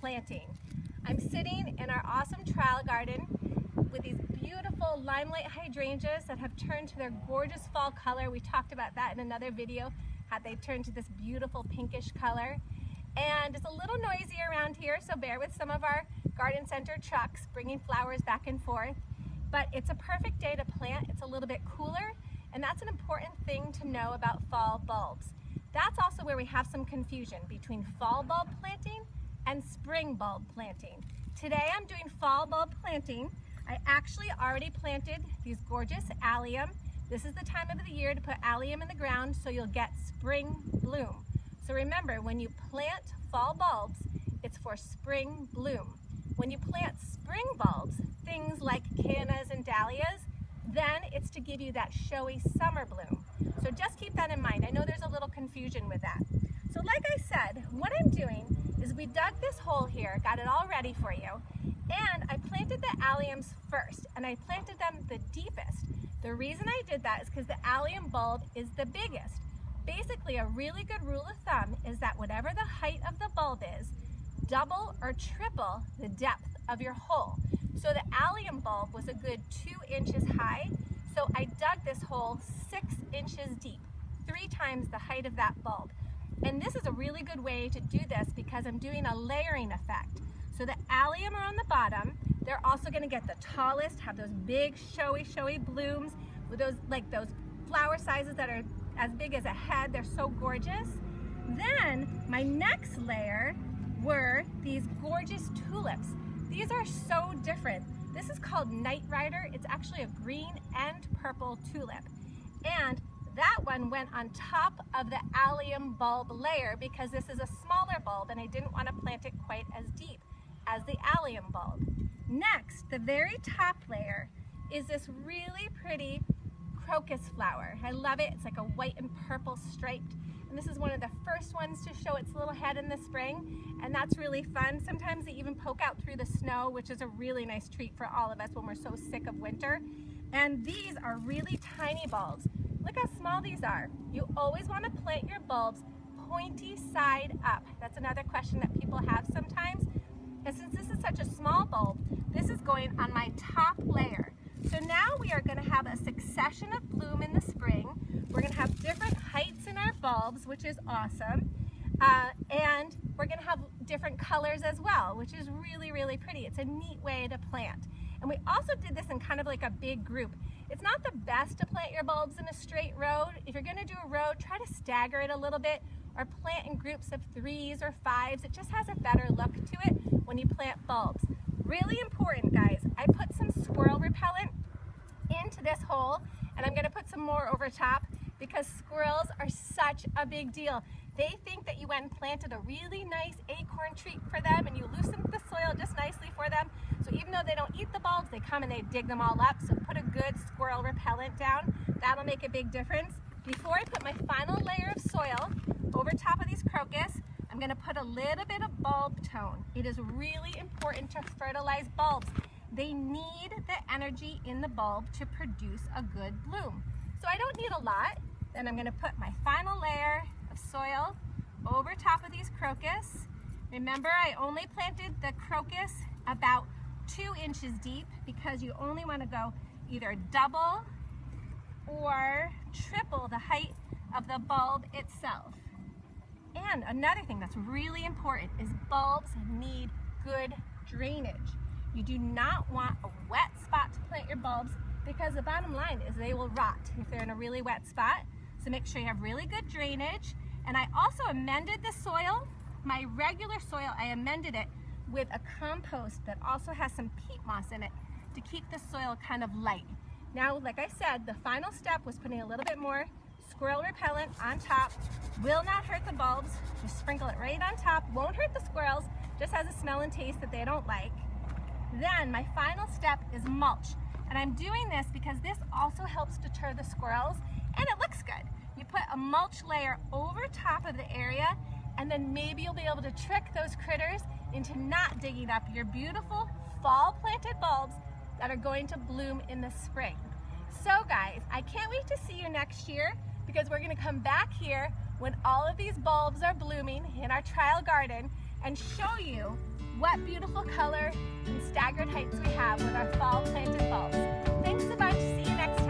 planting. I'm sitting in our awesome trial garden with these beautiful limelight hydrangeas that have turned to their gorgeous fall color. We talked about that in another video, how they turned to this beautiful pinkish color. And it's a little noisy around here, so bear with some of our garden center trucks bringing flowers back and forth. But it's a perfect day to plant. It's a little bit cooler, and that's an important thing to know about fall bulbs. That's also where we have some confusion between fall bulb planting and spring bulb planting. Today I'm doing fall bulb planting. I actually already planted these gorgeous allium. This is the time of the year to put allium in the ground so you'll get spring bloom. So remember, when you plant fall bulbs, it's for spring bloom. When you plant spring bulbs, things like cannas and dahlias, then it's to give you that showy summer bloom. So just keep that in mind. I know there's a little confusion with that. So like I said, what I'm doing is we dug this hole here, got it all ready for you, and I planted the alliums first, and I planted them the deepest. The reason I did that is because the allium bulb is the biggest. Basically, a really good rule of thumb is that whatever the height of the bulb is, double or triple the depth of your hole. So the allium bulb was a good 2 inches high, so I dug this hole 6 inches deep, 3 times the height of that bulb. And this is a really good way to do this because I'm doing a layering effect. So the allium are on the bottom. They're also going to get the tallest, have those big showy blooms with those flower sizes that are as big as a head. They're so gorgeous. Then my next layer were these gorgeous tulips. These are so different. This is called Night Rider. It's actually a green and purple tulip. And that one went on top of the allium bulb layer because this is a smaller bulb and I didn't want to plant it quite as deep as the allium bulb. Next, the very top layer is this really pretty crocus flower. I love it. It's like a white and purple striped. And this is one of the first ones to show its little head in the spring. And that's really fun. Sometimes they even poke out through the snow, which is a really nice treat for all of us when we're so sick of winter. And these are really tiny bulbs. Look how small these are. You always want to plant your bulbs pointy side up. That's another question that people have sometimes. And since this is such a small bulb, this is going on my top layer. So now we are going to have a succession of bloom in the spring. We're going to have different heights in our bulbs, which is awesome. And we're going to have different colors as well, which is really pretty. It's a neat way to plant. And we also did this in kind of like a big group. It's not the best to plant your bulbs in a straight row. If you're going to do a row, try to stagger it a little bit or plant in groups of 3s or 5s. It just has a better look to it when you plant bulbs. Really important, guys. I put some squirrel repellent into this hole, and I'm going to put some more over top because squirrels are such a big deal. They think that you went and planted a really nice acorn treat for them and you loosened the soil just nicely for them. So even though they don't eat the bulbs, they come and they dig them all up. So put a good squirrel repellent down. That'll make a big difference. Before I put my final layer of soil over top of these crocus, I'm going to put a little bit of bulb tone. It is really important to fertilize bulbs. They need the energy in the bulb to produce a good bloom. So I don't need a lot. Then I'm going to put my final layer of soil over top of these crocus. Remember, I only planted the crocus about 2 inches deep because you only want to go either double or triple the height of the bulb itself. And another thing that's really important is bulbs need good drainage. You do not want a wet spot to plant your bulbs because the bottom line is they will rot if they're in a really wet spot. So make sure you have really good drainage. And I also amended the soil. My regular soil, I amended it with a compost that also has some peat moss in it to keep the soil kind of light. Now, like I said, the final step was putting a little bit more squirrel repellent on top. Will not hurt the bulbs. Just sprinkle it right on top. Won't hurt the squirrels. Just has a smell and taste that they don't like. Then my final step is mulch. And I'm doing this because this also helps deter the squirrels and it looks good. You put a mulch layer over top of the area and then maybe you'll be able to trick those critters into not digging up your beautiful fall planted bulbs that are going to bloom in the spring. So guys, I can't wait to see you next year because we're going to come back here when all of these bulbs are blooming in our trial garden and show you what beautiful color and staggered heights we have with our fall planted bulbs. Thanks a bunch. See you next time.